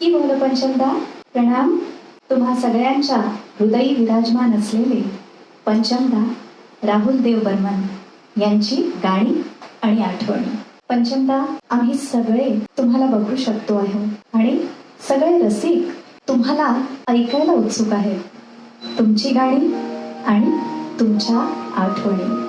की बोल पंचमदा. प्रणाम. तुम्हा सगळ्यांच्या हृदयी विराजमान असलेले पंचमदा राहुल देव बर्मन यांची गाणी आणि आठवणी. पंचमदा, आम्ही सगळे तुम्हाला बघू शकतो आहोत आणि सगळे रसिक तुम्हाला ऐकायला उत्सुक आहेत. तुमची गाणी आणि तुमच्या आठवणी.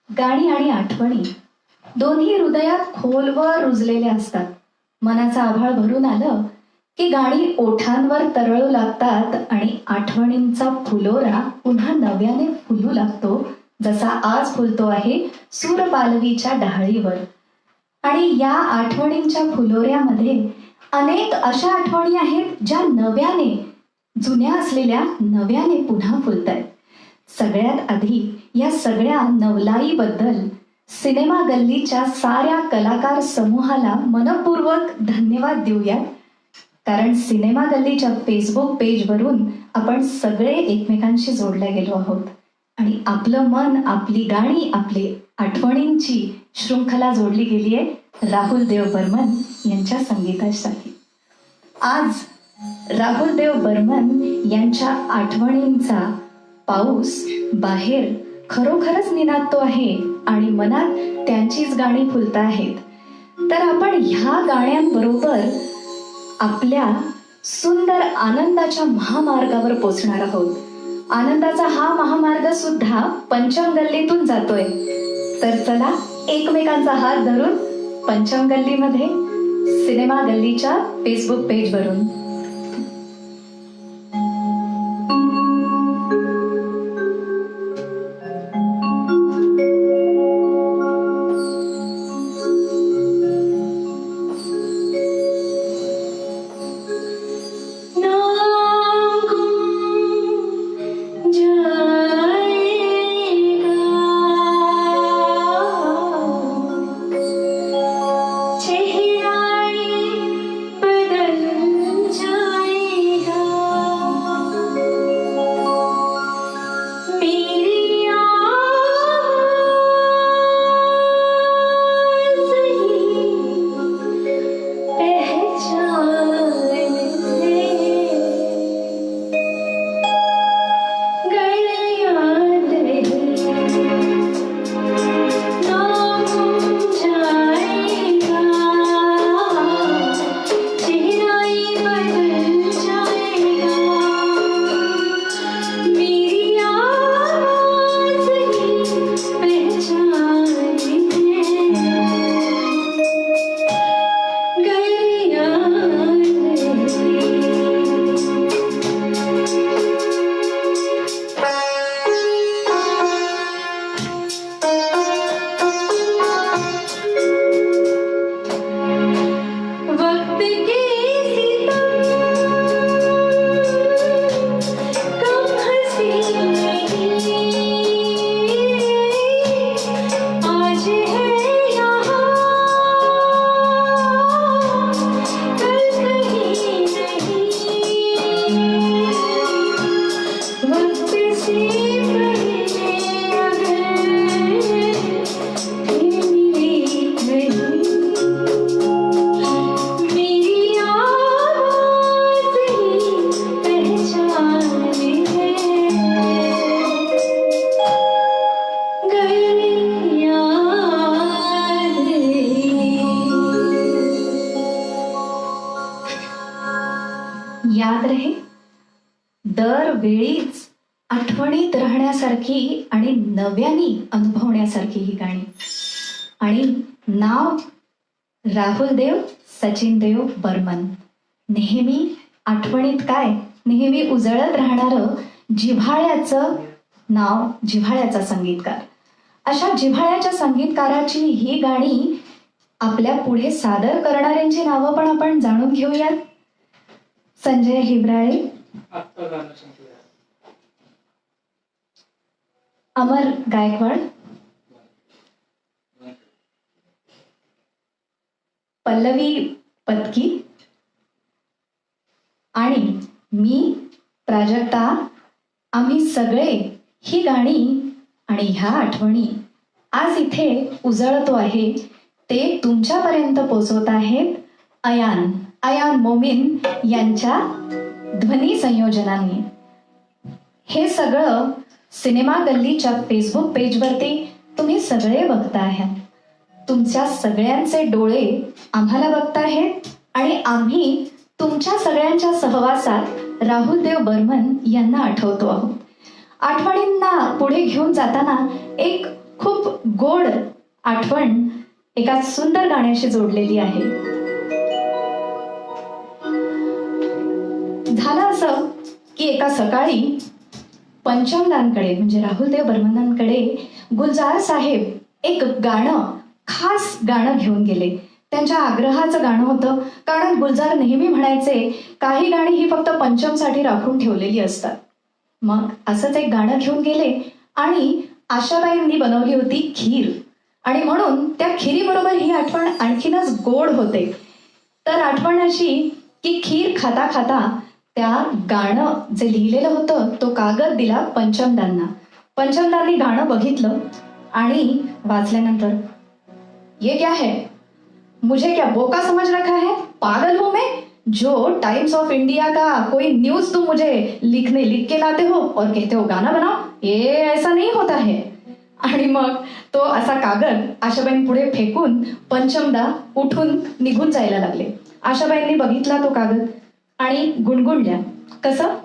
गाणी आणि आठवणी दोन्ही हृदयात खोलवर रुजलेल्या असतात. मनाचा आभाळ भरून आलं की गाणी ओठांवर तरळू लागतात आणि आठवणींचा फुलोरा पुन्हा नव्याने फुलू लागतो, जसा आज फुलतो आहे सूरपालवीच्या डहाळीवर. आणि या आठवणींच्या फुलोऱ्यामध्ये अनेक अशा आठवणी आहेत ज्या नव्याने, जुन्या असलेल्या नव्याने पुन्हा फुलतायत. सगळ्यात आधी या सगळ्या नवलाईबद्दल सिनेमा गल्लीच्या साऱ्या कलाकार समूहाला मनपूर्वक धन्यवाद देऊयात. कारण सिनेमा गल्लीच्या फेसबुक पेजवरून आपण सगळे एकमेकांशी जोडले गेलो आहोत आणि आपलं मन, आपली गाणी, आपली आठवणींची शृंखला जोडली गेली आहे राहुल देव बर्मन यांच्या संगीतासाठी. आज राहुल देव बर्मन यांच्या आठवणींचा पाऊस बाहेर खरोखरच निनादतो आहे आणि मनात त्यांचीच गाणी फुलत आहेत. तर आपण ह्या गाण्यांबरोबर आपल्या सुंदर आनंदाच्या महामार्गावर पोचणार आहोत. आनंदाचा हा महामार्ग सुद्धा पंचम गल्लीतून जातोय. तर चला एकमेकांचा हात धरून पंचम गल्लीमध्ये सिनेमा गल्लीच्या फेसबुक पेजवरून. चेहरा बदल के सितम कम हंसी नहीं, आज है यहाँ कल कहीं नहीं, वक्त से पहले अगर फिर मिले कहीं, मेरी आवाज़ ही पहचान है, गई याद। याद रहे, दरवेळीच आठवणीत राहण्यासारखी आणि नव्याने अनुभवण्यासारखी ही गाणी. आणि नाव राहुल देव सचिन देव बर्मन. नेहमी आठवणीत काय, नेहमी उजळत राहणारं जिव्हाळ्याचं नाव, जिव्हाळ्याचा संगीतकार. अशा जिव्हाळ्याच्या संगीतकाराची ही गाणी आपल्या पुढे सादर करणाऱ्यांची नावं पण आपण जाणून घेऊयात. संजय हिब्राळे, अमर गायकवाड, पल्लवी पत्की आणि मी प्राजक्ता. आम्ही सगळे ही गाणी आणि ह्या आठवणी आज इथे उजळतो आहे ते तुमच्यापर्यंत पोचवत आहेत अयान मोमीन यांच्या ध्वनी संयोजनांनी. हे सगळं सिनेमा गल्लीच्या फेसबुक पेजवरती तुम्ही सगळे बघताय. तुमच्या सगळ्यांचे डोळे आम्हाला बघताहेत आणि आम्ही तुमच्या सगळ्यांच्या सहवासात राहुल देव बर्मन यांना आठवतो आहोत. आठवणींना पुढे घेऊन जाताना एक खूप गोड आठवण एका सुंदर गाण्याशी जोडलेली आहे. झालं असं की एका सकाळी पंचमदांकडे म्हणजे राहुल देव बर्मनांकडे गुलजार साहेब एक गाणं, खास गाणं घेऊन गेले. त्यांच्या आग्रहाचं गाणं होतं, कारण गुलजार नेहमी म्हणायचे काही गाणी ही फक्त पंचमसाठी राखून ठेवलेली असतात. मग असंच एक गाणं घेऊन गेले आणि आशाबाईंनी बनवली होती खीर आणि म्हणून त्या खिरीबरोबर ही आठवण आणखीनच गोड होते. तर आठवण अशी की खीर खाता खाता त्या गाणं जे लिहिलेलं होतं तो कागद दिला पंचमदांना. पंचमदांनी गाणं बघितलं आणि वाचल्यानंतर, ये क्या है, मुझे क्या बोका समझ रखा है, पागल हूं मैं, जो टाइम्स ऑफ इंडिया का कोई न्यूज तुम मुझे लिख के लाते हो और कहते हो गाना बनाओ, ये ऐसा नहीं होता है. आणि मग तो असा कागद आशाबाईं पुढे फेकून पंचमदा उठून निघून जायला लागले. आशाबाईंनी बघितला तो कागद आणि गुणगुणल्या. कसं,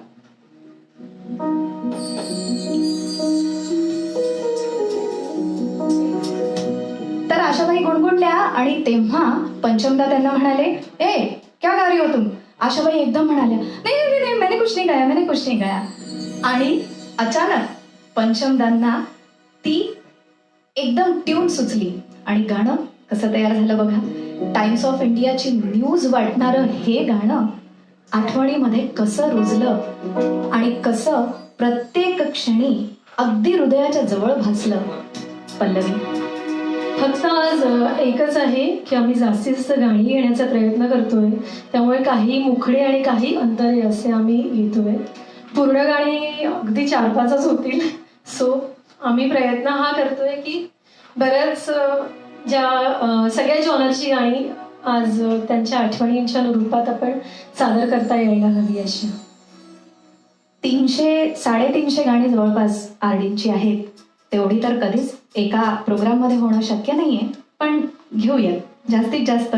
तर आशाबाई गुणगुणल्या आणि तेव्हा पंचमदा त्यांना म्हणाले, ए क्या गा रही हो तुम. आशाबाई एकदम म्हणाल्या, नाही नाही नाही, मैंने कुछ नहीं गाया, मैंने कुछ नहीं गाया. आणि अचानक पंचमदांना ती एकदम ट्यून सुचली आणि गाणं कसं तयार झालं बघा. टाइम्स ऑफ इंडियाची न्यूज वाटणारं हे गाणं आठवणीमध्ये कसं रुजलं आणि कसं प्रत्येक क्षणी अगदी हृदयाच्या जवळ भासलं. पल्लवी, फक्त आज एकच आहे की आम्ही जास्तीत जास्त गाणी येण्याचा प्रयत्न करतोय, त्यामुळे काही मुखडे आणि काही अंतरे असे आम्ही लिहितोय. पूर्ण गाणी अगदी 4-5च होतील. सो आम्ही प्रयत्न हा करतोय की बऱ्याच ज्या सगळ्या जॉनरची गाणी आज त्यांच्या आठवणींच्या रूपात आपण सादर करता यायला हवी अशी. 300-350 गाणी जवळपास आरडीची आहेत. तेवढी तर कधीच एका प्रोग्राम मध्ये होणं शक्य नाहीये, पण घेऊयात जास्तीत जास्त.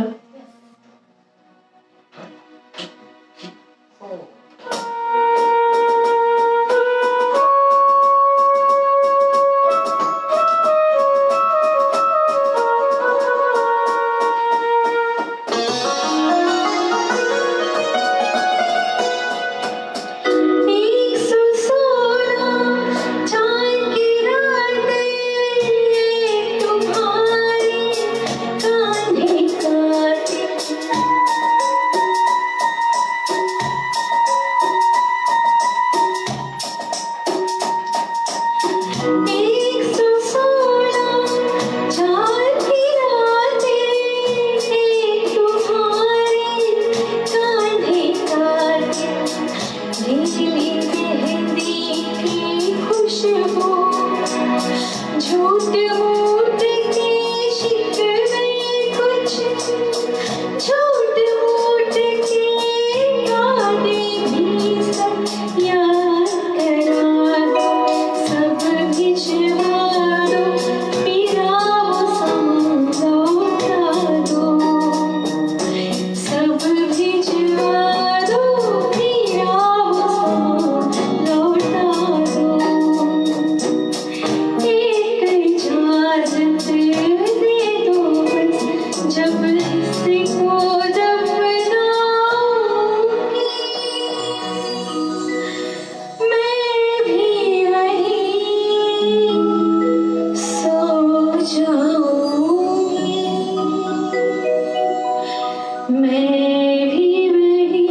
मैं भी वही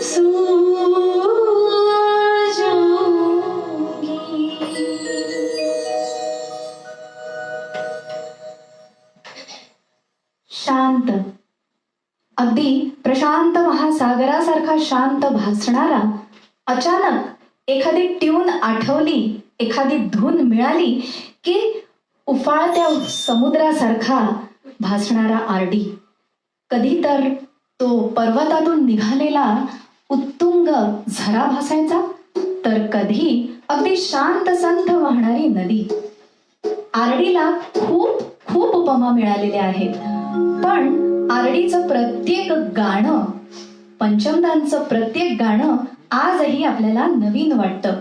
सो जाऊंगी. शांत, अगदी प्रशांत महासागरासारखा शांत भासणारा, अचानक एखादी ट्यून आठवली, एखादी धून मिळाली की उफाळत्या समुद्रासारखा भासणारा आरडी. कधी तर तो पर्वतातून निघालेला उत्तुंग झरा भासायचा, तर कधी अगदी शांत संथ वाहणारी नदी. आरडीला खूप खूप उपमा मिळालेल्या आहेत, पण आरडीचं प्रत्येक गाणं, पंचमदांचं प्रत्येक गाणं आजही आपल्याला नवीन वाटतं.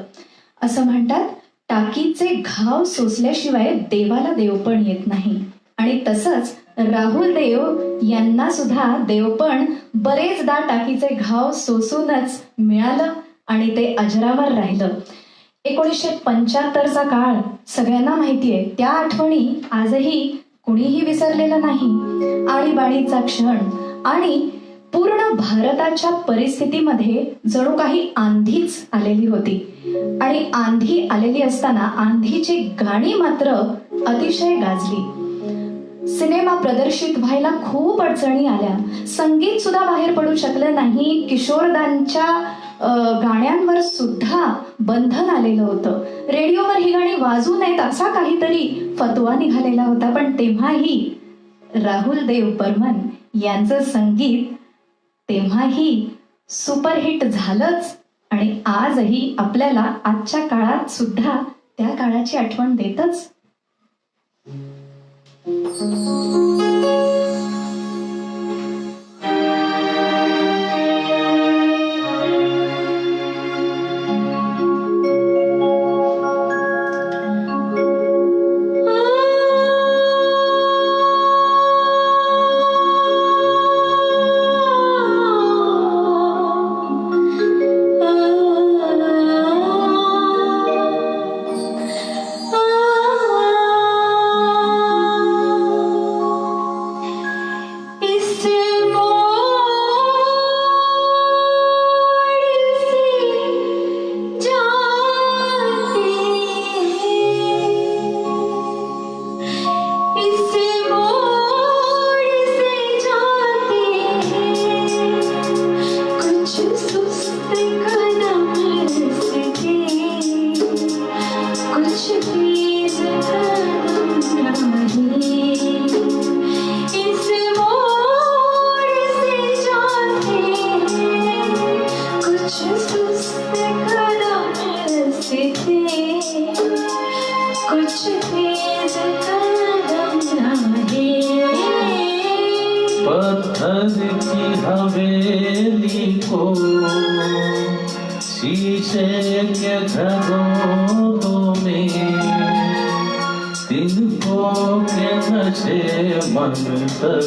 असं म्हणतात, टाकीचे घाव सोसल्याशिवाय देवाला देवपण येत नाही. आणि तसंच राहुल देव यांना सुद्धा देवपण बरेचदा टाकीचे घाव सोसूनच मिळालं आणि ते अजरामर राहिलं. 1975चा काळ सगळ्यांना माहितीये. त्या आठवणी आजही कुणीही विसरलेलं नाही. आणीबाणीचा क्षण आणि पूर्ण भारताच्या परिस्थितीमध्ये जणू काही आंधीच आलेली होती. आणि आंधी आलेली असताना आंधीची गाणी मात्र अतिशय गाजली. सिनेमा प्रदर्शित व्हायला खूप अडचणी आल्या. संगीत सुद्धा बाहेर पडू शकलं नाही. किशोरदांच्या गाण्यांवर सुद्धा बंधन आलेलं होतं. रेडिओवर ही गाणी वाजू नयेत असा काहीतरी फतवा निघालेला होता. पण तेव्हाही राहुल देव बर्मन यांचं संगीत तेव्हाही सुपरहिट झालंच आणि आजही आपल्याला आजच्या काळात सुद्धा त्या काळाची आठवण देतच. पत्थर की हवेली को शीशे के घरों में तिनको के नशे मन तक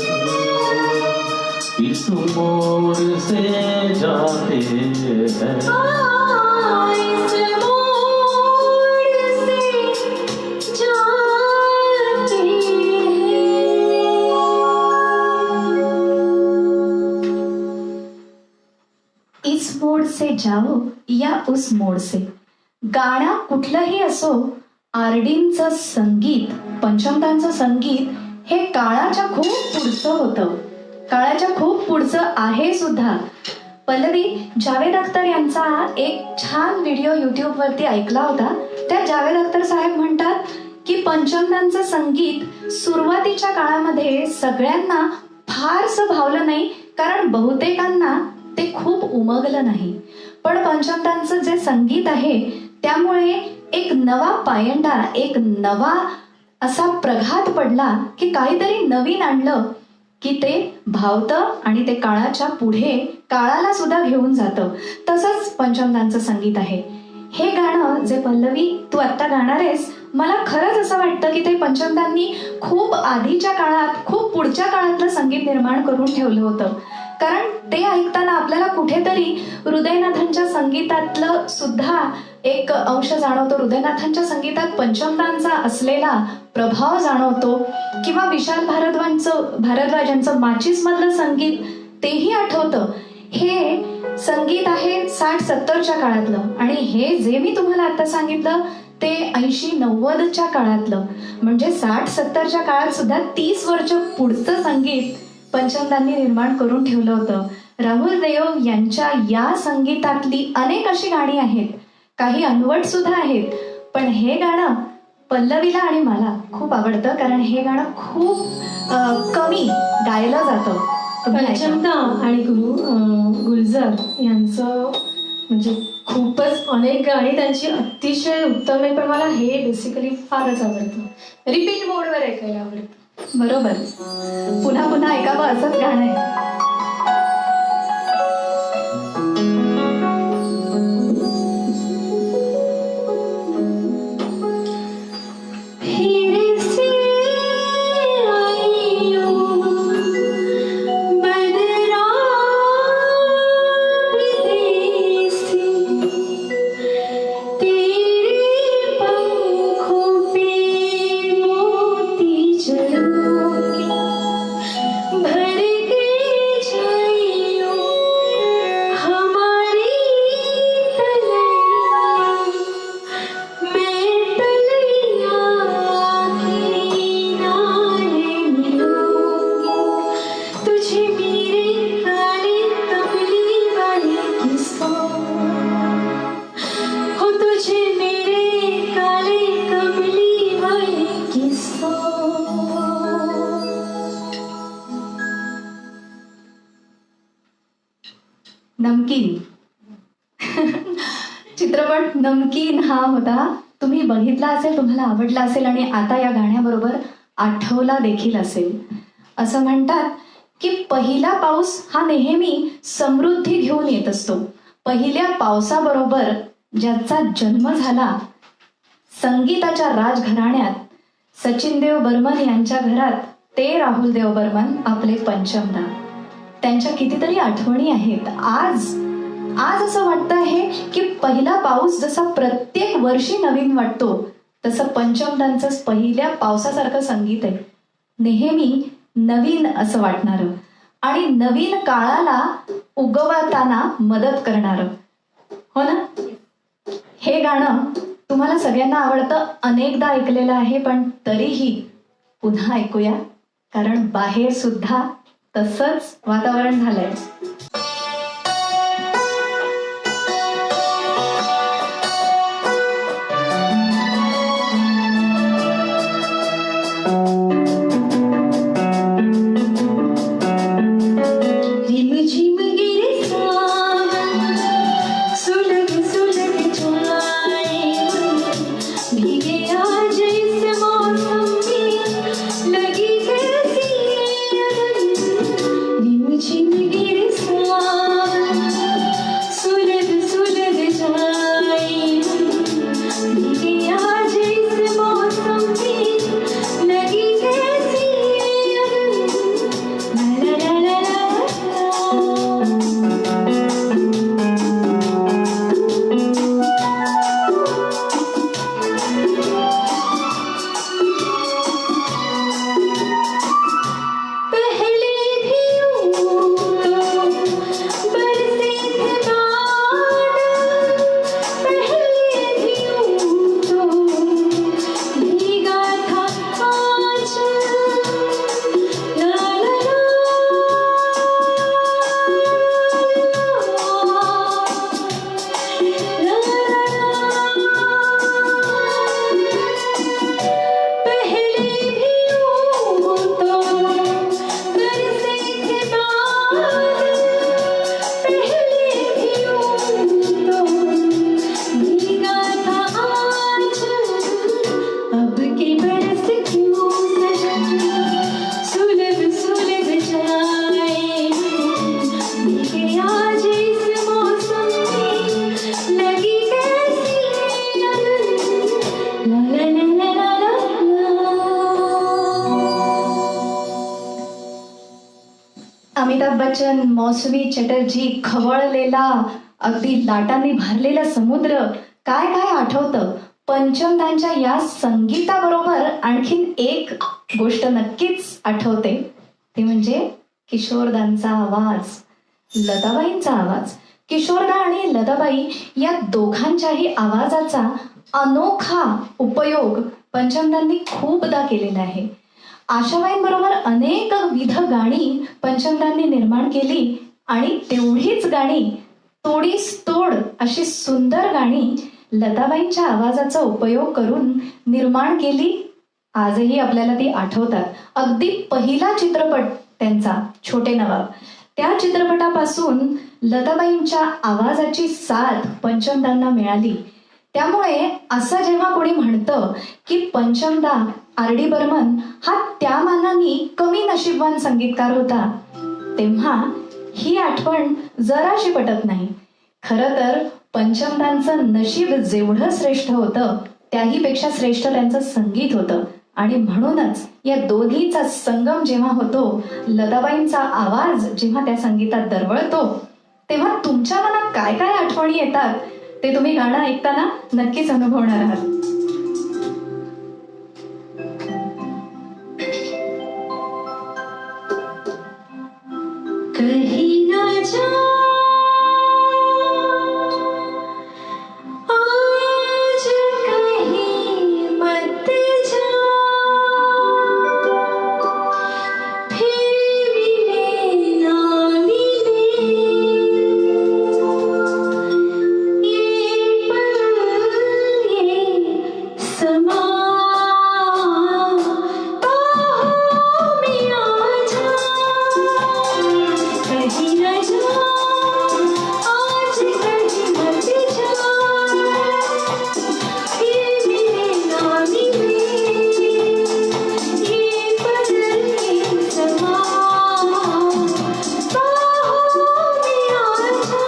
इस मोड़ से जाते हैं. इस मोड से जाओ या उस मोड से. गाणं कुठलंही असो, आरडींचं संगीत, पंचमदांचं संगीत हे काळाच्या खूप पुढचं होतं. काळाच्या खूप पुढचं आहे सुद्धा. पल्लवी, जावेद अख्तर यांचा एक छान व्हिडिओ युट्यूबवरती ऐकला होता. त्या जावेद अख्तर साहेब म्हणतात की पंचमदांचं संगीत सुरुवातीच्या काळामध्ये सगळ्यांना फारसं भावलं नाही, कारण बहुतेकांना ते खूप उमगलं नाही. पण पंचमदांचं जे संगीत आहे त्यामुळे एक नवा पायंडा, एक नवा असा प्रघात पडला की काहीतरी नवीन आणलं की ते भावतं आणि ते काळाच्या पुढे काळाला सुद्धा घेऊन जातं. तसंच पंचमदांचं संगीत आहे. हे गाणं जे पल्लवी तू आत्ता गाणार आहेस, मला खरंच असं वाटतं की ते पंचमदांनी खूप आधीच्या काळात, खूप पुढच्या काळातलं संगीत निर्माण करून ठेवलं होतं. कारण ते ऐकताना आपल्याला कुठेतरी हृदयनाथांच्या संगीतातलं सुद्धा एक अंश जाणवतो. हृदयनाथांच्या संगीतात पंचमदांचा असलेला प्रभाव जाणवतो. किंवा विशाल भारद्वाज यांचं माचीस मधलं संगीत तेही आठवतं. हे संगीत आहे 60-70च्या काळातलं आणि हे जे मी तुम्हाला आता सांगितलं ते 80-90च्या काळातलं. म्हणजे 60-70च्या काळात सुद्धा 30 वर्ष पुढचं संगीत पंचमदांनी निर्माण करून ठेवलं होतं. राहुल देव यांच्या या संगीतातली अनेक अशी गाणी आहेत, काही अनवट सुद्धा आहेत, पण हे गाणं पल्लवीला आणि मला खूप आवडतं कारण हे गाणं खूप कमी गायलं जातं. तुम्ही ऐका. पंचमदा आणि गुलजार यांचं म्हणजे खूपच अनेक गाणी त्यांची अतिशय उत्तम आहे, पण मला हे बेसिकली फारच आवडतं. रिपीट मोडवर ऐकायला आवडतं. बरोबर, पुन्हा पुन्हा ऐकावं असंच गाणं आहे. नमकीन चित्रपट नमकीन हा होता. तुम्ही बघितला असेल, तुम्हाला आवडला असेल आणि आता या गाण्याबरोबर आठवला देखील असेल. असं म्हणतात की पहिला पाऊस हा नेहमी समृद्धी घेऊन येत असतो. पहिल्या पावसाबरोबर ज्याचा जन्म झाला संगीताच्या राजघराण्यात सचिन देव बर्मन यांच्या घरात, ते राहुल देव बर्मन आपले पंचमदा. त्यांच्या कितीतरी आठवणी आहेत. आज असं वाटतं आहे की पहिला पाऊस जसा प्रत्येक वर्षी नवीन वाटतो तसं पंचमदांचं पहिल्या पावसासारखं संगीत आहे, नेहमी नवीन असं वाटणारं आणि नवीन काळाला उगवताना मदत करणारं. हो ना? हे गाणं तुम्हाला सगळ्यांना आवडतं, अनेकदा ऐकलेलं आहे, पण तरीही पुन्हा ऐकूया कारण बाहेर सुद्धा तसंच वातावरण झालंय. अमिताभ बच्चन, मौसमी चटर्जी, खवळलेला अगदी लाटांनी भरलेला समुद्र, काय काय आठवतं. पंचमदांच्या या संगीताबरोबर आणखीन एक गोष्ट नक्कीच आठवते, ती म्हणजे किशोरदांचा आवाज, लताबाईंचा आवाज. किशोरदा आणि लताबाई या दोघांच्याही आवाजाचा अनोखा उपयोग पंचमदांनी खूपदा केलेला आहे. आशाबाईंबरोबर अनेक विध गाणी पंचमदांनी निर्माण केली आणि तेवढीच गाणी, तोडीस तोड अशी सुंदर गाणी लताबाईंच्या आवाजाचा उपयोग करून निर्माण केली. आजही आपल्याला ती आठवतात. अगदी पहिला चित्रपट त्यांचा छोटे नवाब, त्या चित्रपटापासून लताबाईंच्या आवाजाची साथ पंचमदांना मिळाली. त्यामुळे असं जेव्हा कोणी म्हणतं की पंचमदा आर डी बर्मन हा त्या मानाने कमी नशीबवान संगीतकार होता, तेव्हा ही आठवण जराशी पटत नाही. खरं तर पंचमदांचं नशीब जेवढं श्रेष्ठ होतं त्याही पेक्षा श्रेष्ठ त्यांचं संगीत होतं. आणि म्हणूनच या दोन्हीचा संगम जेव्हा होतो, लताबाईंचा आवाज जेव्हा त्या संगीतात दरवळतो, तेव्हा तुमच्या मनात काय काय आठवणी येतात ते तुम्ही गाणं ऐकताना नक्कीच अनुभवणार आहात. कहीं ना जा आज कहीं मत जा, फिर मिले ना मिले ये पल ये समा, बाहों में आ जा, कहीं न जा आज कहीं मत जा, फिर मिले ना मिले ये पल ये समा, बाहों में आ जा,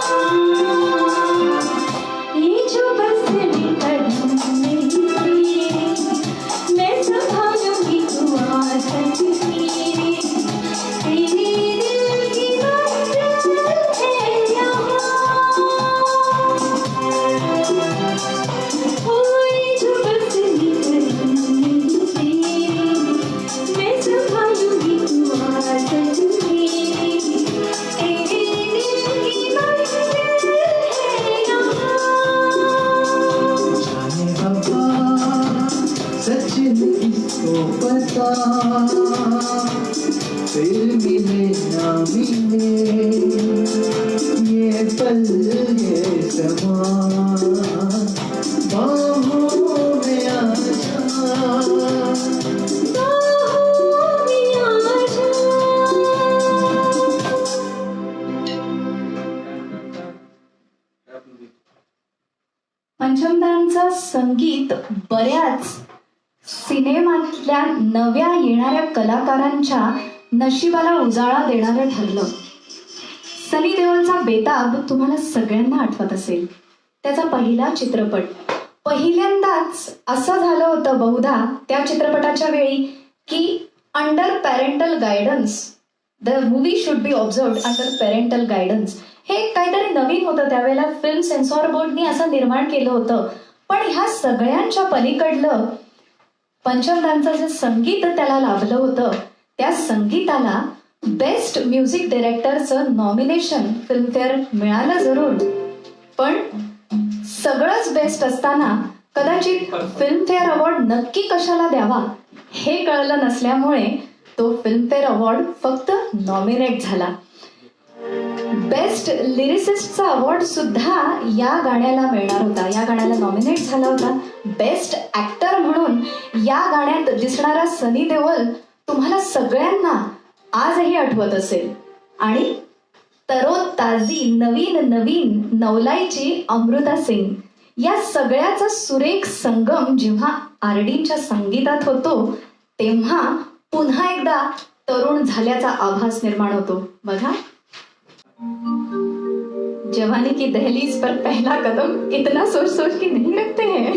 ये जो बस में कदम मेरे, मैं संभालूंगी तू आसन मेरे, तेरे दिल की मंजिल है यहाँ, कोई जो बस में कदम मेरे, मैं संभालूंगी तू आसन मेरे, तेरे दिल की मंजिल है यहाँ. जाने बाबा सच में किसको पता, फिर मिले ना मिले ये पल ये समा, बाहों में आ जा, बाहों में आ जा. पंचमदांचं संगीत बऱ्याच सिनेमातल्या नव्या येणाऱ्या कलाकारांच्या नशिबाला उजाळा देणारं ठरलं. सनी देओलचा बेताब तुम्हाला सगळ्यांना आठवत असेल. त्याचा पहिला चित्रपट, पहिल्यांदाच असं झालं होतं बहुधा त्या चित्रपटाच्या वेळी की under parental guidance, the movie should be observed under parental guidance. हे काहीतरी नवीन होतं त्यावेळेला. फिल्म सेन्सॉर बोर्डनी असं निर्माण केलं होतं. पण ह्या सगळ्यांच्या पलीकडलं पंचमदांचं जे संगीत त्याला लाभलं होतं, त्या संगीताला बेस्ट म्युझिक डिरेक्टरचं नॉमिनेशन फिल्मफेअर मिळालं जरूर, पण सगळंच बेस्ट असताना कदाचित फिल्मफेअर अवॉर्ड नक्की कशाला द्यावा हे कळलं नसल्यामुळे तो फिल्मफेअर अवॉर्ड फक्त नॉमिनेट झाला. बेस्ट लिरिसिस्टचा अवॉर्ड सुद्धा या गाण्याला मिळणार होता, या गाण्याला नॉमिनेट झाला होता. बेस्ट ऍक्टर म्हणून या गाण्यात दिसणारा सनी देओल तुम्हाला सगळ्यांना आजही आठवत असेल. आणि तरोताजी नवीन नवीन नवलाईची अमृता सिंग, या सगळ्याचा सुरेख संगम जेव्हा आरडीच्या संगीतात होतो तेव्हा पुन्हा एकदा तरुण झाल्याचा आभास निर्माण होतो. बघा, जवानी की दहलीज पर पहला कदम इतना सोच सोच के नहीं रखते हैं.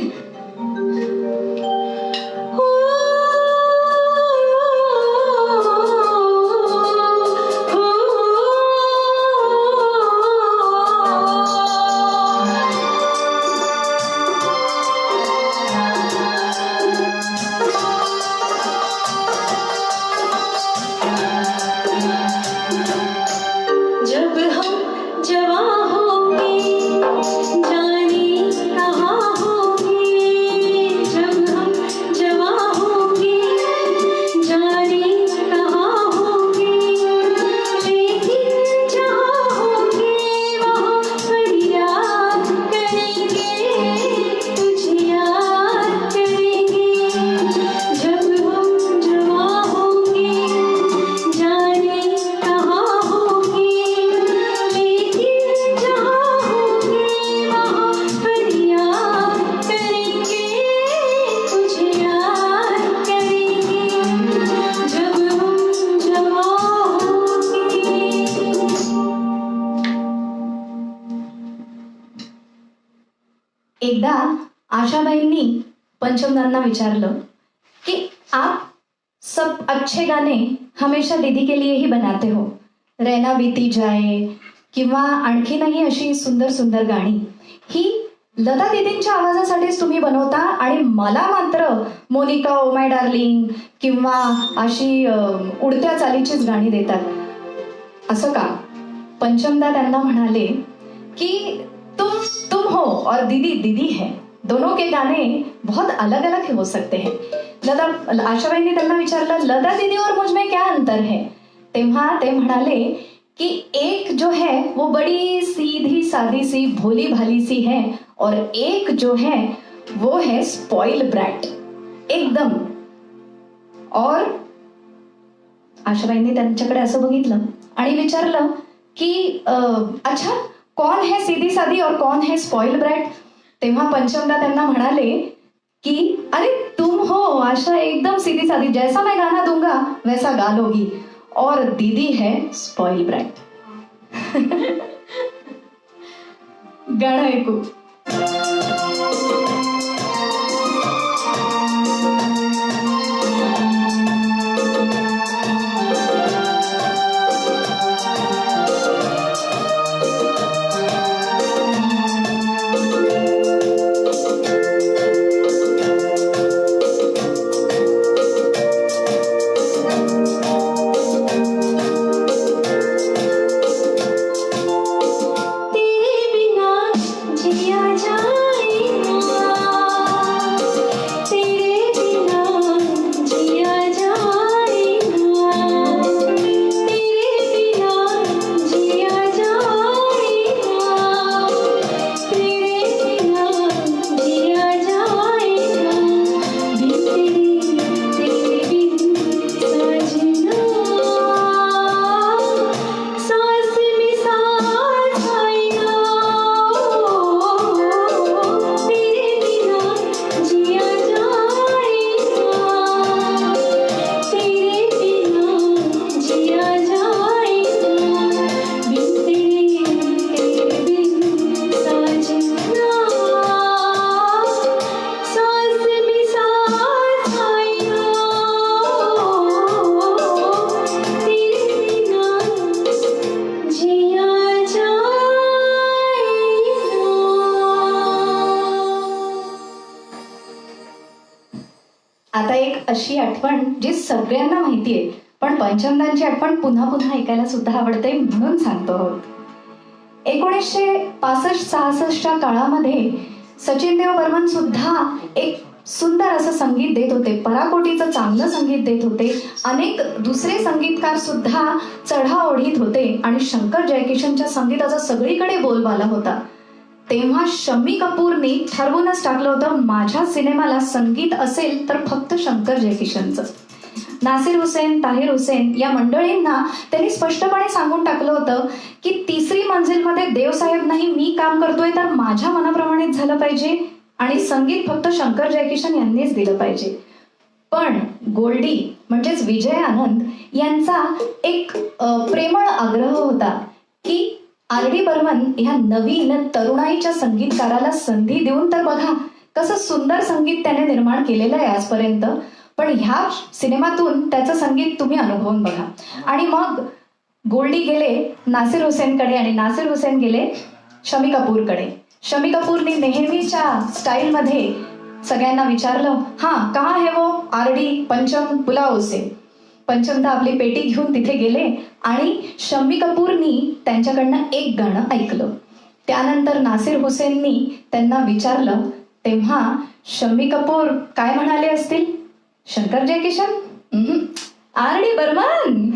एकदा आशाबाईंनी पंचमदांना विचारलं की आप सब अच्छे गाने हमेशा दीदी के लिए ही बनाते हो, रैना बीती जाए किंवा आणखीनही अशी सुंदर सुंदर गाणी ही लता दीदींच्या आवाजासाठीच तुम्ही बनवता आणि मला मात्र मोनिका ओ माय डार्लिंग किंवा अशी उडत्या चालीचीच गाणी देतात असं का? पंचमदा त्यांना म्हणाले की तुम हो और दीदी दीदी है, दोनों के गाने बहुत अलग अलग हो सकते हैं. आशाबाईंनी त्यांना विचारलं लता दीदी और मुझ में क्या अंतर है? तेव्हा ते म्हणाले कि एक जो है वो बड़ी सीधी सादी सी भोली भाली सी है और एक जो है वो है स्पॉइल ब्रैट एकदम. और आशाबाईंनी त्यांच्याकडे असं बघितलं आणि विचारलं की अच्छा कौन है सीधी सादी और कौन है स्पॉइल ब्रैट? तेव्हा पंचमदा त्यांना म्हणाले कि अरे तुम हो आशा एकदम सीधी सादी, जैसा मैं गाना दूंगा वैसा गा लोगी, और दीदी है स्पॉइल ब्रैट. गाणं ऐकू. आता एक अशी आठवण जी सगळ्यांना माहितीये पण पंचमदांची आठवण पुन्हा पुन्हा ऐकायला सुद्धा आवडते म्हणून सांगतो आहोत. 1965-66च्या काळामध्ये सचिन देव बर्मन सुद्धा एक सुंदर असं संगीत देत होते, पराकोटीचं चांगलं संगीत देत होते. अनेक दुसरे संगीतकार सुद्धा चढा ओढीत होते आणि शंकर जयकिशनच्या संगीताचा सगळीकडे बोलबाला होता. तेव्हा शम्मी कपूरनी ठरवूनच टाकलं होतं माझ्या सिनेमाला संगीत असेल तर फक्त शंकर जयकिशनचं. नासिर हुसेन, ताहिर हुसेन या मंडळींना त्यांनी स्पष्टपणे सांगून टाकलं होतं की तिसरी मंजिलमध्ये देवसाहेब नाही मी काम करतोय तर माझ्या मनाप्रमाणेच झालं पाहिजे आणि संगीत फक्त शंकर जयकिशन यांनीच दिलं पाहिजे. पण गोल्डी म्हणजेच विजय आनंद यांचा एक प्रेमळ आग्रह होता की आर.डी. बर्मन ह्या नवीन तरुणाईच्या संगीतकाराला संधी देऊन तर बघा कसं सुंदर संगीत त्याने निर्माण केलेलं आहे आजपर्यंत, पण ह्या सिनेमातून त्याचं संगीत तुम्ही अनुभवून बघा. आणि मग गोल्डी गेले नासिर हुसेनकडे आणि नासिर हुसेन गेले शमी कपूरकडे. शमी कपूरने नेहमीच्या स्टाईलमध्ये सगळ्यांना विचारलं हां कहा है वो आर.डी. पंचम बुलाओ उसे. पंचमदा आपली पेटी घेऊन तिथे गेले आणि शम्मी कपूरनी त्यांच्याकडनं एक गाणं ऐकलं. त्यानंतर नासिर हुसेननी त्यांना विचारलं तेव्हा शम्मी कपूर काय म्हणाले असतील? शंकर जयकिशन? आर.डी. बर्मन.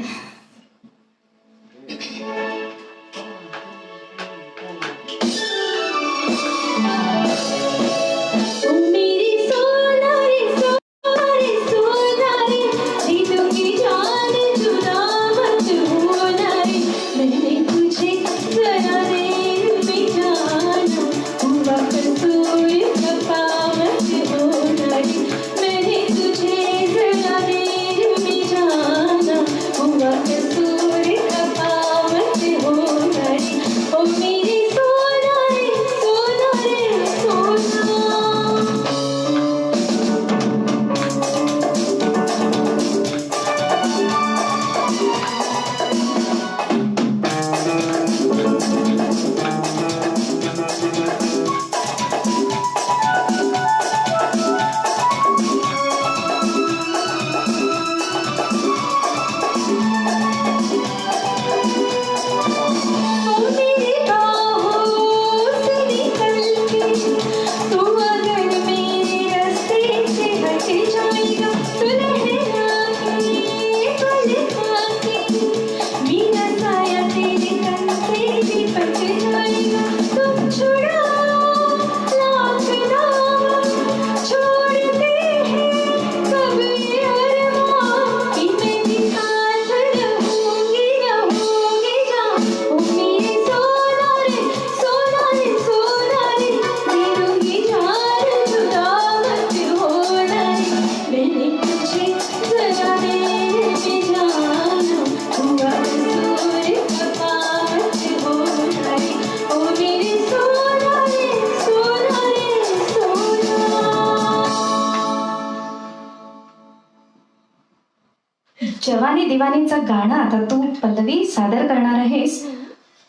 जवानी दिवानीचं गाणं आता तू पल्लवी सादर करणार आहेस,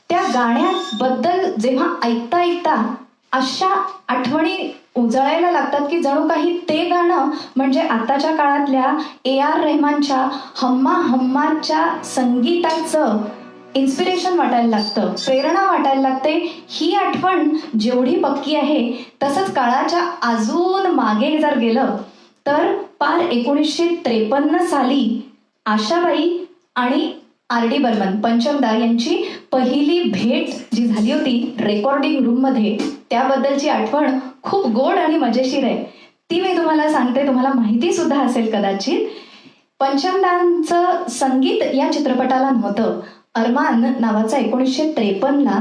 त्या गाण्याबद्दल जेव्हा ऐकता ऐकता अशा आठवणी उजळायला लागतात की जणू काही ते गाणं म्हणजे आताच्या काळातल्या AR रहमानच्या हम्मा हम्माच्या संगीताचं इन्स्पिरेशन वाटायला लागतं, प्रेरणा वाटायला लागते. ही आठवण जेवढी पक्की आहे तसंच काळाच्या अजून मागे जर गेलं तर पार 1953 साली आशाबाई आणि RD बर्मन पंचमदा यांची पहिली भेट जी झाली होती रेकॉर्डिंग रूममध्ये, त्याबद्दलची आठवण खूप गोड आणि मजेशीर आहे. ती मी तुम्हाला सांगते, तुम्हाला माहिती सुद्धा असेल कदाचित. पंचमदांचं संगीत या चित्रपटाला नव्हतं. अरमान नावाचा 1953ला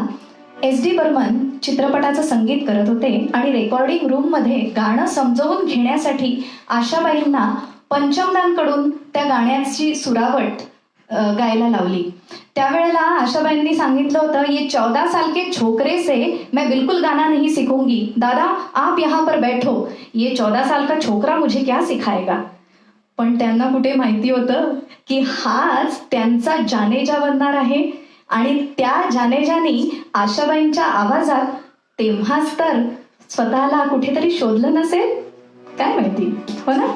SD बर्मन चित्रपटाचं संगीत करत होते आणि रेकॉर्डिंग रूममध्ये गाणं समजवून घेण्यासाठी आशाबाईंना पंचमदांकडून त्या गाण्याची सुरावट गायला लावली. त्यावेळेला आशाबाईंनी सांगितलं होतं, ये 14 साल के छोकरे से मैं बिल्कुल गाना नहीं सीखूंगी, दादा आप यहाँ पर बैठो, ये 14 साल का छोकरा मुझे क्या सिखाएगा. पण त्यांना कुठे माहिती होतं की हाच त्यांचा जानेजा बनणार आहे. आणि त्या जानेजानी आशाबाईंच्या आवाजात तेव्हाच तर स्वतःला कुठेतरी शोधलं नसेल, काय माहिती, हो ना.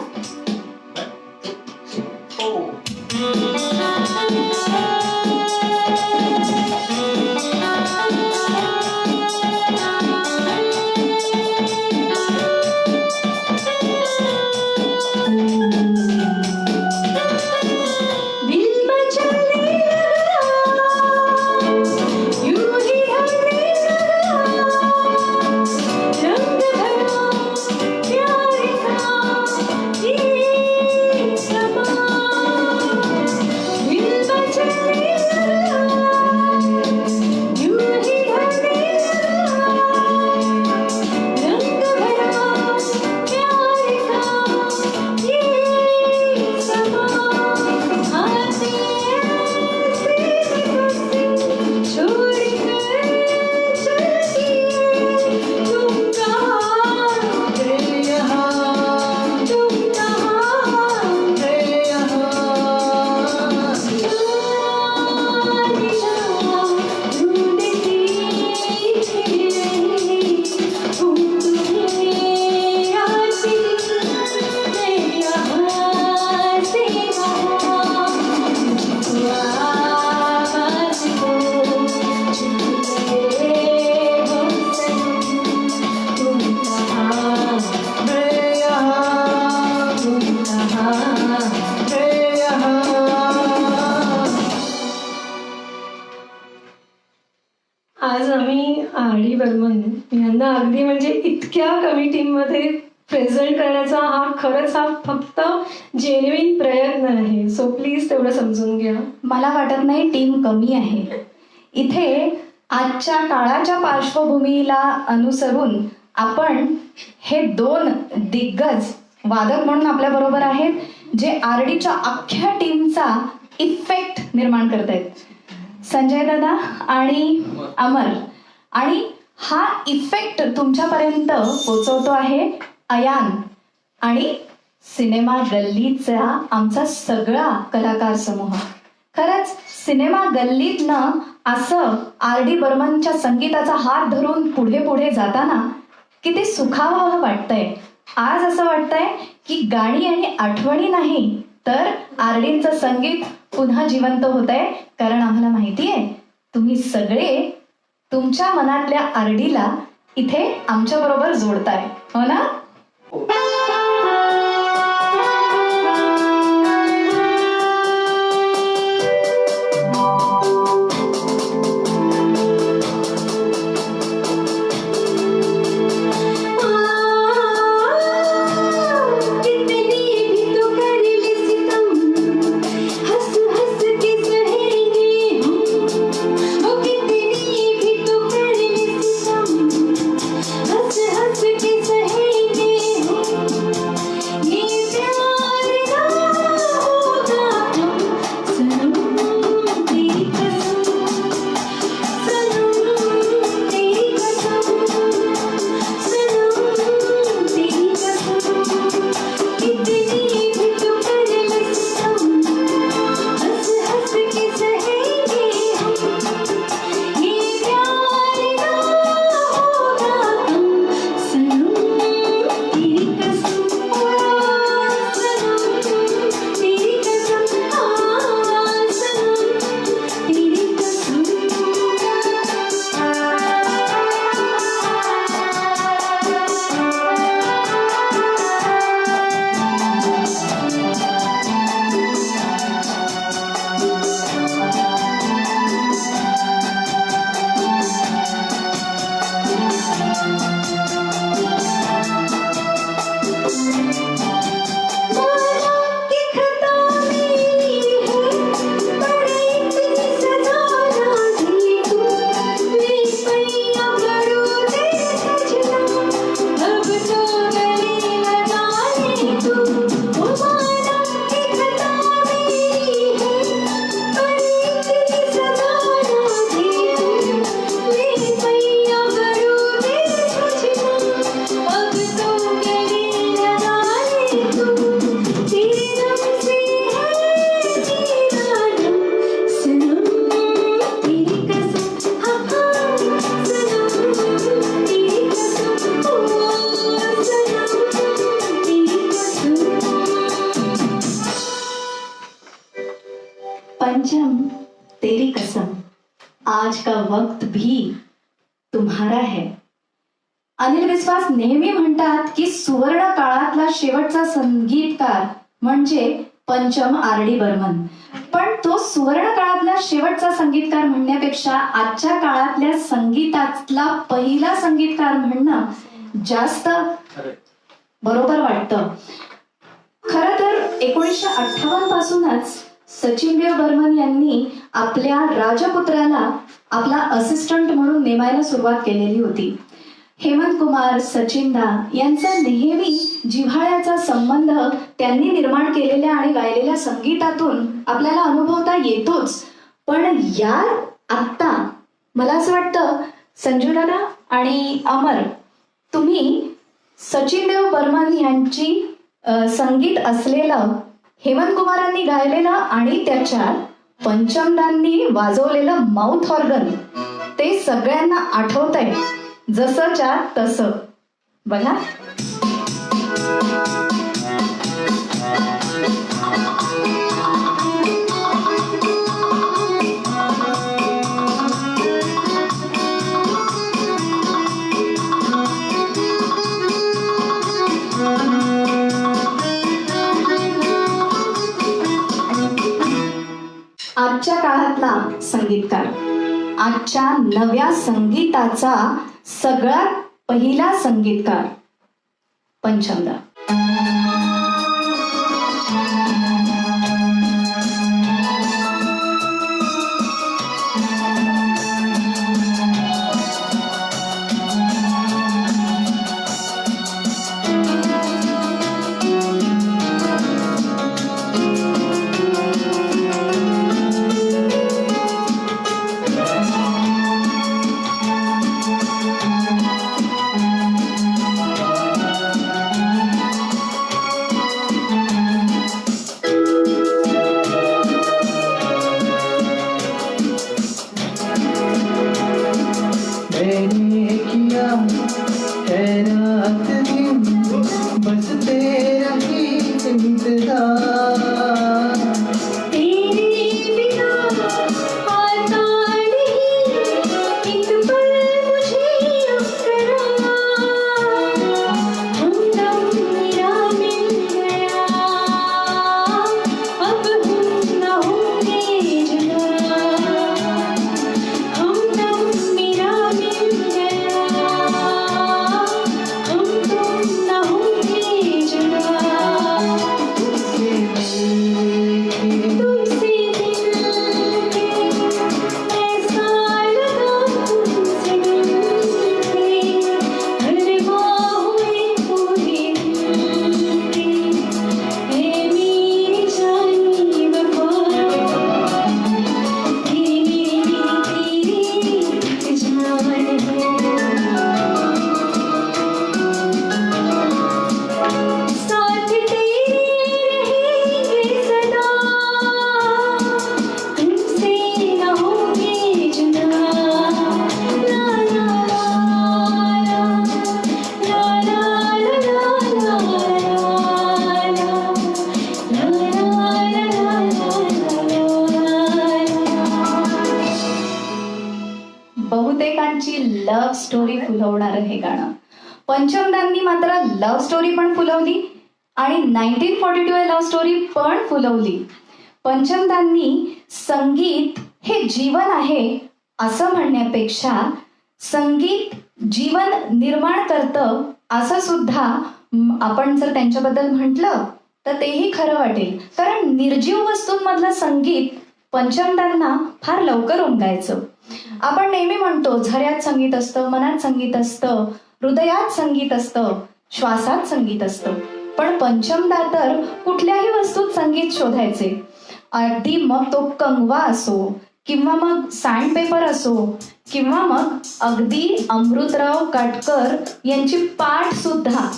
आज आम्ही RD बर्मन यांना अगदी म्हणजे इतक्या कमी टीममध्ये प्रेझेंट करण्याचा हा फक्त जेन्युइन प्रयत्न आहे. सो प्लीज तेवढं समजून घ्या. मला वाटत नाही टीम कमी आहे. इथे आजच्या काळाच्या पार्श्वभूमीला अनुसरून आपण हे 2 दिग्गज वादक म्हणून आपल्या बरोबर आहेत, जे RDच्या अख्ख्या टीमचा इफेक्ट निर्माण करतायत. संजय दादा आणि अमर. आणि हा इफेक्ट तुमच्यापर्यंत पोचवतो आहे अयान आणि सिनेमा गल्लीचा आमचा सगळा कलाकार समूह. खरंच सिनेमा गल्लीतनं असं RD बर्मनच्या संगीताचा हात धरून पुढे पुढे जाताना किती सुखावह वाटतंय. आज असं वाटतंय की गाणी आणि आठवणी नाही तर RDचं संगीत पुन्हा जिवंत होत आहे. कारण आम्हाला माहिती आहे तुम्ही सगळे तुमच्या मनातल्या RDला इथे आमच्या बरोबर जोडताय, हो ना. हंस हंस के सहेंगे भी तुम्हारा है. अनिल विश्वास नेहमी म्हणतात की सुवर्ण काळातला शेवटचा संगीतकार म्हणजे पंचम R.D. बर्मन. पण तो सुवर्ण काळातला शेवटचा संगीतकार म्हणण्यापेक्षा आजच्या काळातल्या संगीतातला पहिला संगीतकार म्हणणं जास्त बरोबर वाटतं. खरं तर 1958 पासूनच सचिनदेव बर्मन यांनी आपल्या राजपुत्राला आपला असिस्टंट म्हणून नेमायला सुरुवात केलेली होती. हेमंत कुमार, सचिनदा यांचा नेहमी जिव्हाळ्याचा संबंध त्यांनी निर्माण केलेल्या आणि गायलेल्या संगीतातून आपल्याला अनुभवता येतोच. पण या आत्ता मला असं वाटतं संजूदादा आणि अमर, तुम्ही सचिनदेव बर्मन यांची संगीत असलेलं हेमंत कुमारांनी गायलेलं आणि त्याच्यात पंचमदांनी वाजवलेलं माउथ ऑर्गन ते सगळ्यांना आठवतंय जसंच्या तसं. बघा. आजच्या काळातला संगीतकार, आजच्या नव्या संगीताचा सगळ्यात पहिला संगीतकार पंचमदा. मैंने किया है रात दिन बस तेरा ही इंतजार. तेरे बिना आता नहीं एक पल मुझे हमदम मेरा मिल गया अब हम न होंगे जुदा. हमदम मेरा मिल गया हम तुम न होंगे जुदा. तुमसे दिल के ऐसा लगा तुमसे मिलके हर बाहों में पूरे दिल के है मेरी जानी वफा तेरी जान है. साथ तेरे रहेंगे सदा तुमसे न होंगे जुदा. ला ला ला ला ला ला बहुतेकांची लव्ह स्टोरी फुलवणारं हे गाणं. पंचमदांनी मात्र लव्ह स्टोरी पण फुलवली आणि 1942 लव्ह स्टोरी पण फुलवली. पंचमदांनी संगीत हे जीवन आहे असं म्हणण्यापेक्षा संगीत जीवन निर्माण करतं असं सुद्धा आपण जर त्यांच्याबद्दल म्हटलं तर तेही खरं वाटेल. कारण निर्जीव वस्तूंमधलं संगीत पंचमदांना फार लवकर उमगायचं. आपण नेहमी म्हणतो झऱ्यात संगीत असतं, मनात संगीत असतं, हृदयात संगीत असतं, श्वासात संगीत असतं. पण पंचमदा तर कुठल्याही वस्तूत संगीत शोधायचे. अगदी मग तो कंगवा असो किंवा मग सँडपेपर असो किंवा मग अगदी अमृतराव काटकर यांची पाठ सुद्धा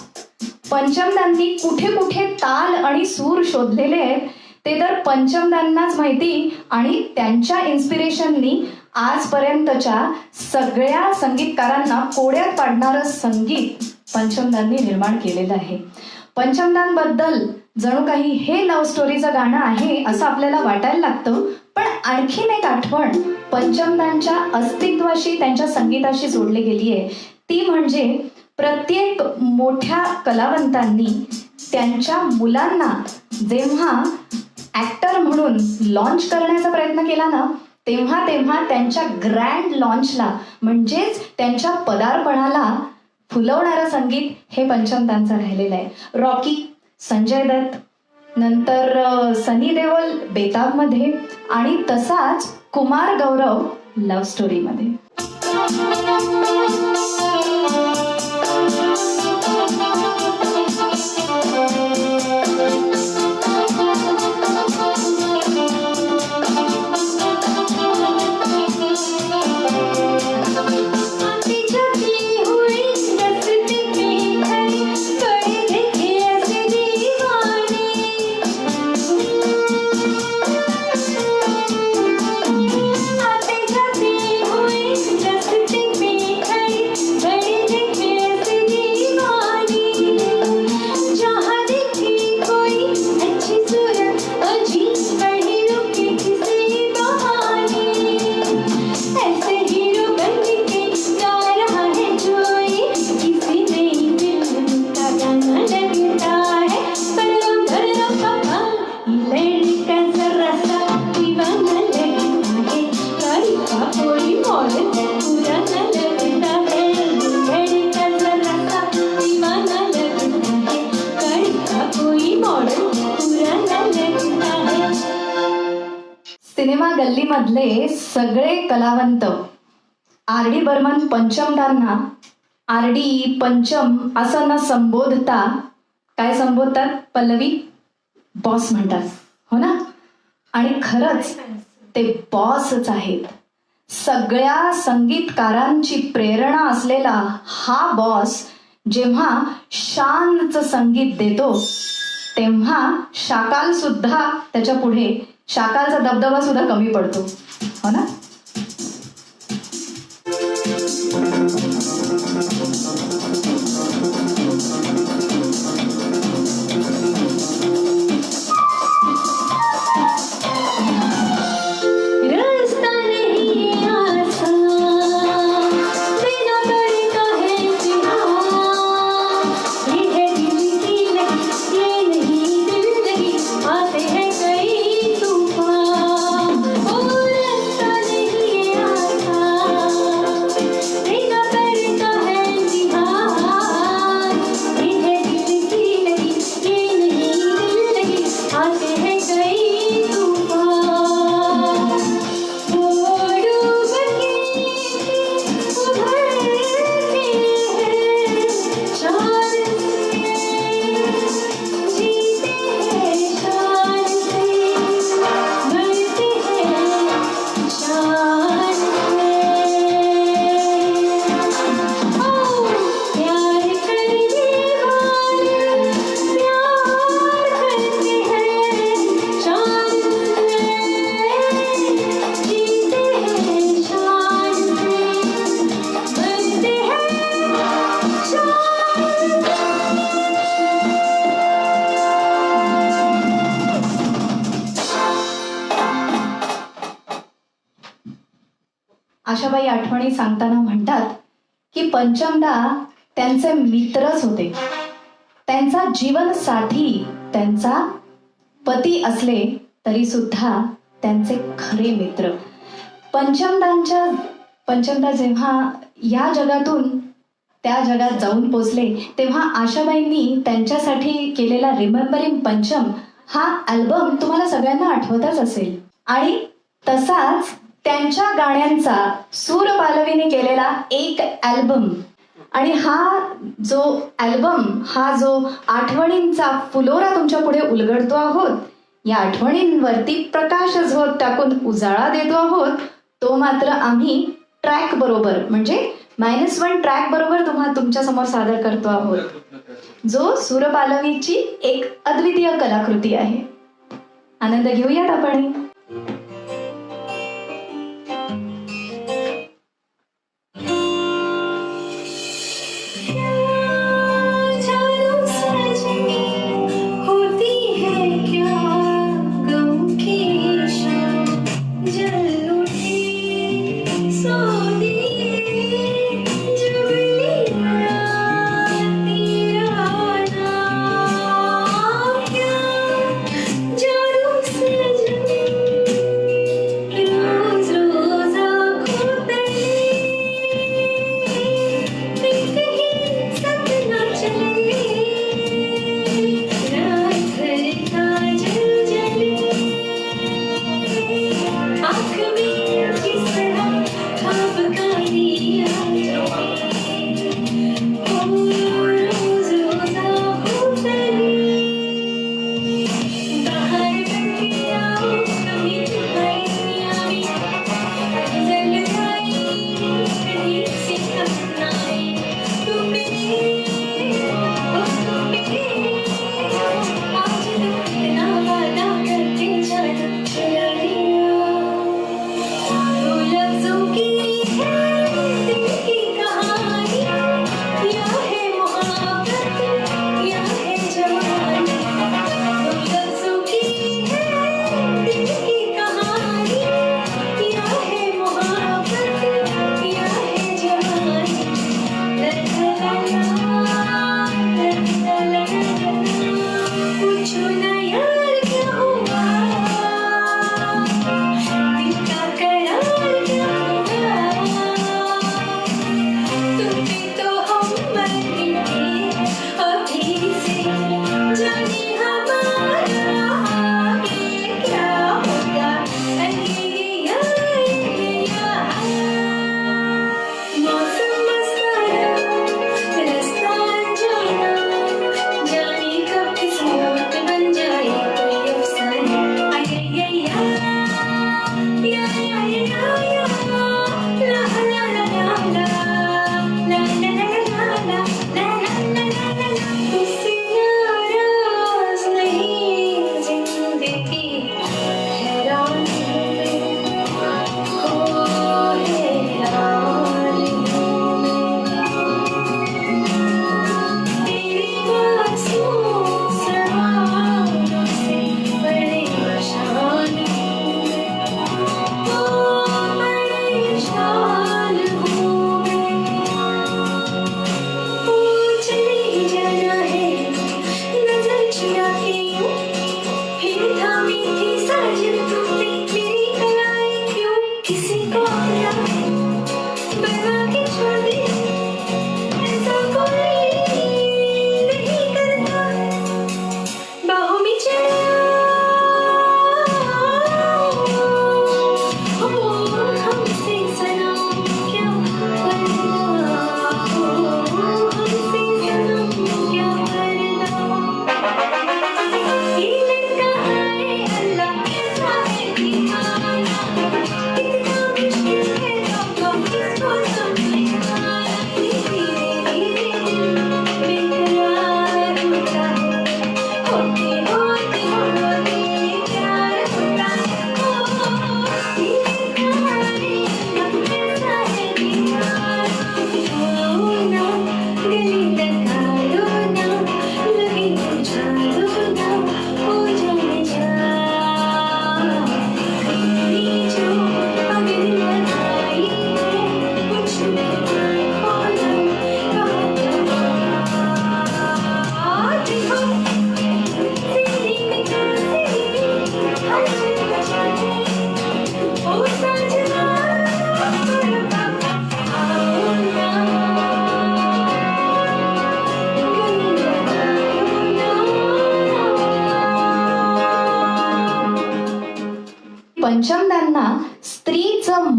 पंचमदांनी कुठे कुठे ताल आणि सूर शोधलेले आहेत ते तर पंचमदांनाच माहिती. आणि त्यांच्या इन्स्पिरेशननी आजपर्यंतच्या सगळ्या संगीतकारांना कोड्यात पाडणारं संगीत पंचमदांनी निर्माण केलेलं आहे. पंचमदांबद्दल जणू काही हे लव्ह स्टोरीचं गाणं आहे असं आपल्याला वाटायला लागतं. पण आणखीन एक आठवण पंचमदांच्या अस्तित्वाशी, त्यांच्या संगीताशी जोडली गेली आहे, ती म्हणजे प्रत्येक मोठ्या कलावंतांनी त्यांच्या मुलांना जेव्हा ॲक्टर म्हणून लॉन्च करण्याचा प्रयत्न केला ना, तेव्हा तेव्हा त्यांच्या ग्रँड लॉन्चला म्हणजेच त्यांच्या पदार्पणाला फुलवणारं संगीत हे पंचमदांचं राहिलेलं आहे. रॉकी, संजय दत्त, नंतर सनी देओल बेताबमध्ये आणि तसाच कुमार गौरव लव्ह स्टोरीमध्ये. सिनेमा गल्लीमधले सगळे कलावंत आर डी बर्मन पंचमदांना आर डी पंचम असं न संबोधता काय संबोधतात पल्लवी? बॉस म्हणतात, हो ना? आणि खरंच ते बॉसच आहेत. सगळ्या संगीतकारांची प्रेरणा असलेला हा बॉस जेव्हा शानचं संगीत देतो तेव्हा शाकाल सुद्धा त्याच्या पुढे, शाकालचा दबदबा सुद्धा कमी पडतो, हो ना? आशाबाई आठवणी सांगताना म्हणतात की पंचमदा त्यांचे मित्रच होते. त्यांचा जीवनसाथी, त्यांचा पती असले तरी सुद्धा त्यांचे खरे मित्र. पंचमदा जेव्हा या जगातून त्या जगात जाऊन पोचले तेव्हा आशाबाईंनी त्यांच्यासाठी केलेला रिमेंबरिंग पंचम हा अल्बम तुम्हाला सगळ्यांना आठवतच असेल. आणि तसाच त्यांच्या गाण्यांचा सूर पालवीने केलेला एक अल्बम, आणि हा जो अल्बम, हा जो आठवणींचा फुलोरा तुमच्या पुढे उलगडतो आहोत, या आठवणींवरती प्रकाश झोत टाकून उजाळा देतो आहोत, तो मात्र आम्ही ट्रॅक बरोबर म्हणजे -1 ट्रॅक बरोबर तुमच्या समोर सादर करतो आहोत, जो सूरपालवीची एक अद्वितीय कलाकृती आहे. आनंद घेऊयात आपण. जल उठी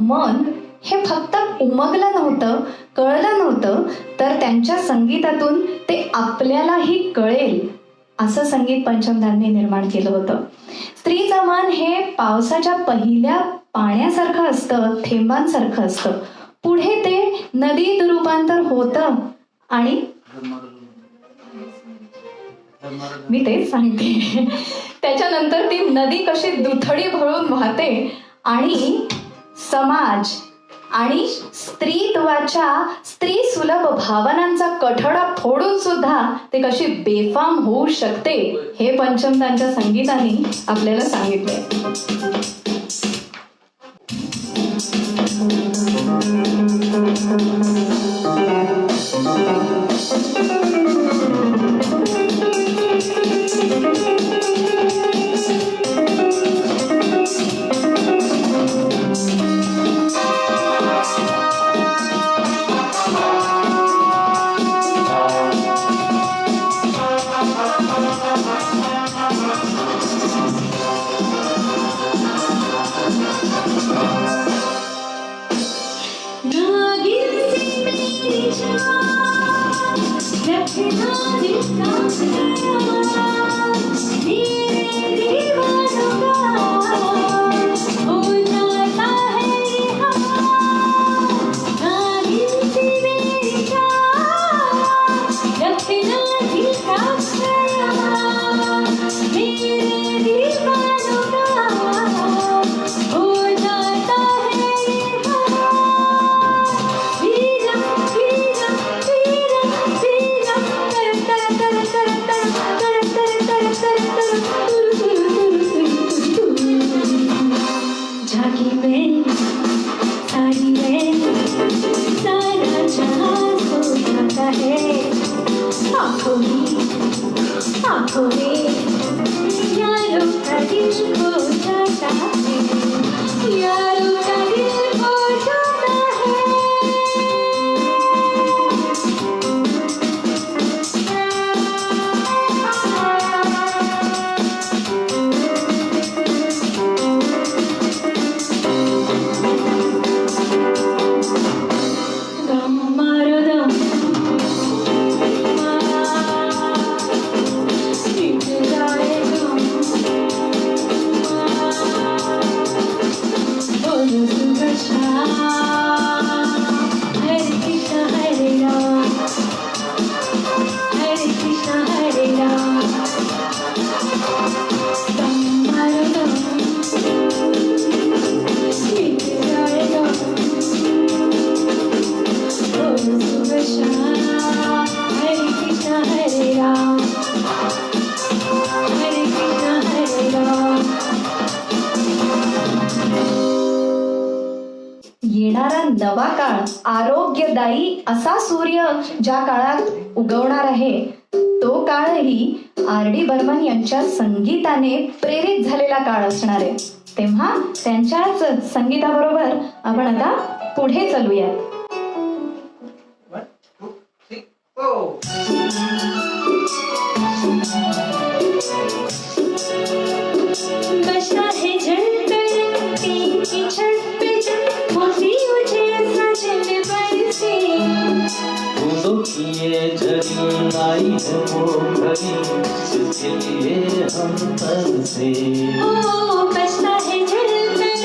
मन हे फक्त उमगलं नव्हतं, कळलं नव्हतं, तर त्यांच्या संगीतातून ते आपल्यालाही कळेल असं संगीत पंचमदांनी निर्माण केलं होतं. स्त्रीचं मन हे पावसाच्या पहिल्या पाण्यासारखं असतं, थेंबांसारखं असतं. पुढे ते नदीत रूपांतर होतं आणि मी तेच सांगते, त्याच्यानंतर ती नदी कशी दुथडी भरून वाहते आणि समाज आणि स्त्रीत्वाच्या स्त्री सुलभ भावनांचा कठडा फोडून सुद्धा ते कशी बेफाम होऊ शकते हे पंचमदांच्या संगीताने आपल्याला सांगितले. येणारा नवा काळ आरोग्यदायी असा सूर्य ज्या काळात उगवणार आहे, तो काळही R.D. बर्मन यांच्या संगीताने प्रेरित झालेला काळ असणार आहे. तेव्हा त्यांच्याच संगीताबरोबर आपण आता पुढे चलूया. ये जरी आई है वो घड़ी जिसके लिए हम तब से बसता है झलमल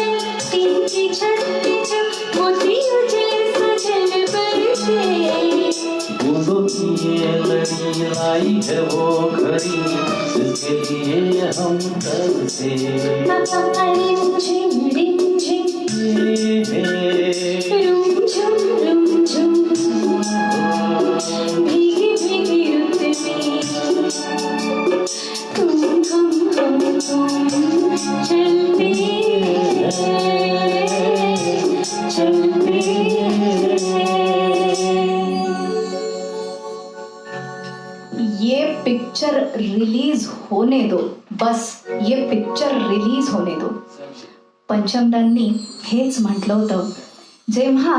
टीन की छत पे जब मोतियों जैसा जल बरसे बूंदों की ये लड़ी लाई है वो घड़ी जिसके लिए हम तब से रिमझिम रुमझुम रुमझुम भीगी भीगी रुत में तुम हम चलते चलते. ये पिक्चर रिलीज होने दो, बस ये पिक्चर रिलीज होने दो. पंचमदांनी हेच म्हटलं होतं जेव्हा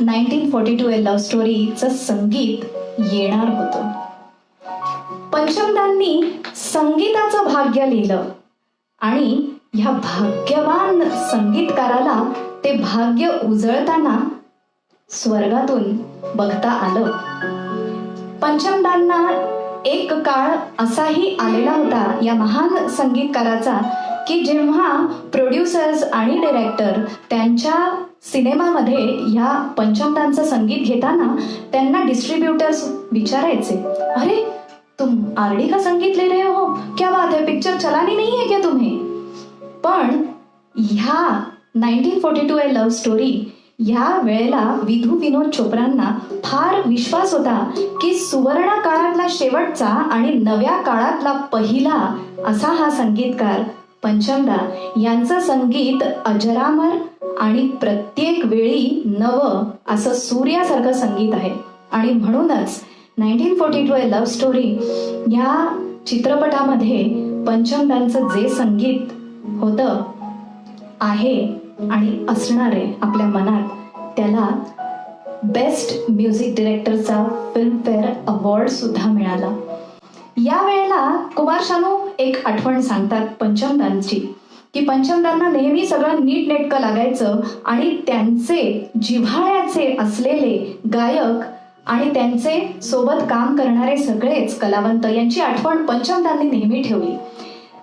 1942 लव्ह स्टोरीचं संगीत येणार होतं. पंचमदांनी संगीताचं भाग्य लिहिलं आणि ह्या भाग्यवान संगीतकाराला ते भाग्य उजळताना स्वर्गातून बघता आलं. पंचमदांना एक काळ असाही आलेला होता या महान संगीतकाराचा की जेव्हा प्रोड्युसर्स आणि डिरेक्टर त्यांच्या सिनेमामध्ये ह्या पंचमदांचं संगीत घेताना त्यांना डिस्ट्रीब्युटर्स विचारायचे, अरे तुम आरडी का संगीत ले रहे हो, क्या बात है, पिक्चर चलानी नहीं है क्या तुम्हें? पण ह्या 1942 ए लव्ह स्टोरी ह्या वेळेला विधू विनोद चोप्रांना फार विश्वास होता की सुवर्ण काळातला शेवटचा आणि नव्या काळातला पहिला असा हा संगीतकार पंचमदा यांचं संगीत अजरामर आणि प्रत्येक वेळी नवं असं सूर्यासारखं संगीत आहे. आणि म्हणूनच 1942 ए लव्ह स्टोरी या चित्रपटामध्ये पंचमदांचं जे संगीत होतं आहे आणि असणार आहे आपल्या मनात, त्याला बेस्ट म्युझिक डिरेक्टरचा फिल्मफेअर अवॉर्ड सुद्धा मिळाला. या वेळेला कुमार शानू एक आठवण सांगतात पंचमदांची की पंचमदांना नेहमी सगळं नीटनेटकं लागायचं आणि त्यांचे जिव्हाळ्याचे असलेले गायक आणि त्यांचे सोबत काम करणारे सगळेच कलावंत यांची आठवण पंचमदांनी नेहमी ठेवली.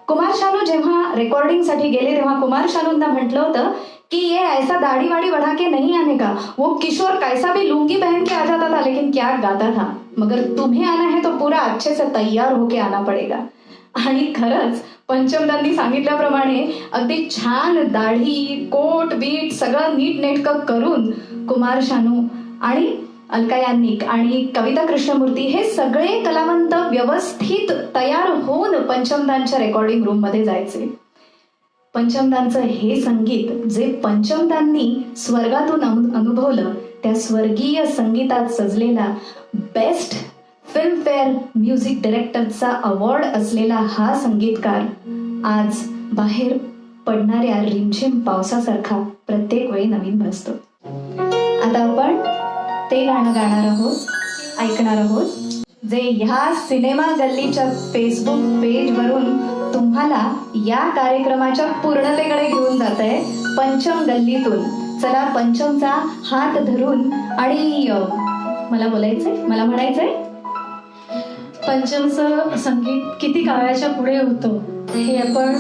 कुमार शानू जेव्हा रेकॉर्डिंगसाठी गेले तेव्हा कुमार शानूंना म्हटलं होतं कि ये ऐसा दाढ़ी वाड़ी बढ़ा के नहीं आने का, वो किशोर कैसा भी लुंगी पहन के आ जाता था लेकिन क्या गाता था, मगर तुम्हें आना है तो पूरा अच्छे से तैयार होके आना पड़ेगा. आणि खरंच पंचमदांनी सांगितल्याप्रमाणे अगदी छान दाढी कोट बीट सगळं नीटनेटकं करून कुमार शानू आणि अलका याज्ञिक आणि कविता कृष्णमूर्ती हे सगळे कलावंत व्यवस्थित तयार होऊन पंचमदांच्या रेकॉर्डिंग रूम मध्ये जायचे. पंचमदांचं हे संगीत जे पंचमदांनी स्वर्गातून अनुभवलं त्या स्वर्गीय संगीतात सजलेला बेस्ट फिल्मफेअर म्युझिक डिरेक्टरचा अवॉर्ड असलेला हा संगीतकार आज बाहेर पडणाऱ्या रिमझिम पावसासारखा प्रत्येक वेळी नवीन भासतो. आता आपण ते गाणं गाणार आहोत, ऐकणार आहोत, जे ह्या सिनेमा गल्लीच्या फेसबुक पेजवरून तुम्हाला या कार्यक्रमाच्या पूर्णतेकडे घेऊन जात आहे, पंचम गल्लीतून. चला पंचमचा हात धरून आणि मला म्हणायचंय पंचमचं संगीत किती काळाच्या पुढे होतं हे आपण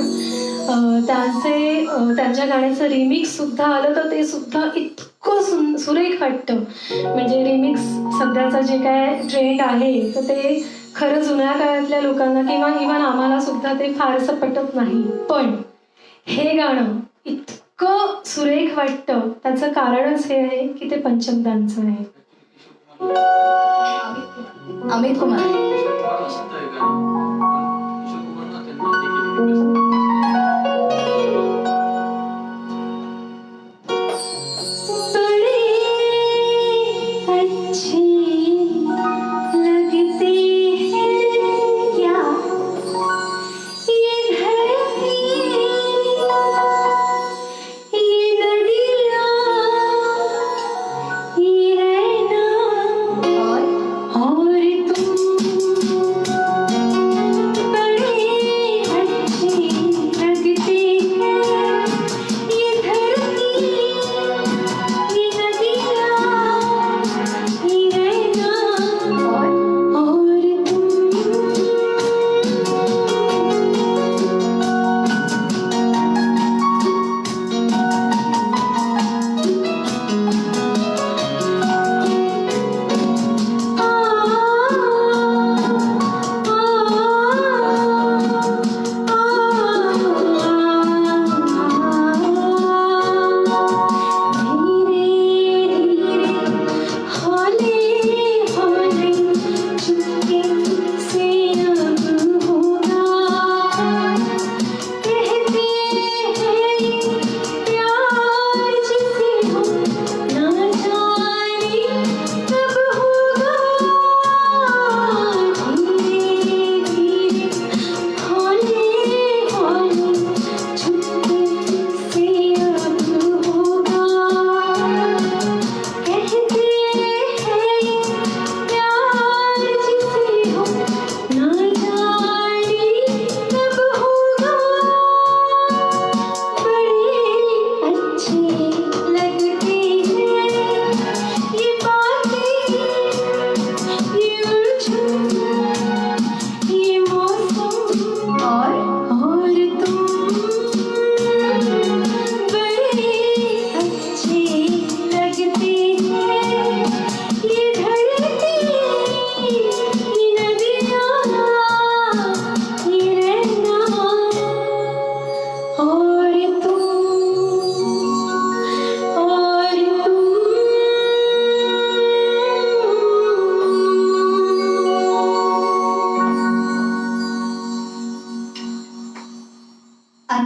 त्यांच्या गाण्याचं रिमिक्स सुद्धा आलं तर ते सुद्धा इतकं सुरेख वाटतं. म्हणजे रिमिक्स सध्याचा जे काय ट्रेंड आहे तर ते खरं जुन्या काळातल्या लोकांना किंवा इव्हन आम्हाला सुद्धा ते फारसं पटत नाही. पण हे गाणं इतकं सुरेख वाटतं त्याचं कारणच हे आहे की ते पंचमदांचं आहे. अमित कुमार.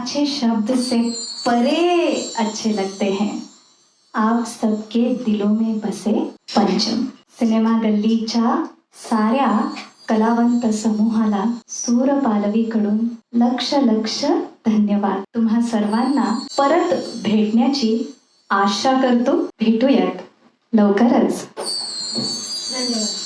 अच्छे शब्द से परे अच्छे लगते हैं. आप सबके दिलों में बसे पंचम. सिनेमा गल्लीच्या साऱ्या कलावंत समूहाला सूर पालवीकडून लक्ष लक्ष धन्यवाद. तुम्हा सर्वांना परत भेटण्याची आशा करतो. भेटूयात लवकरच. धन्यवाद.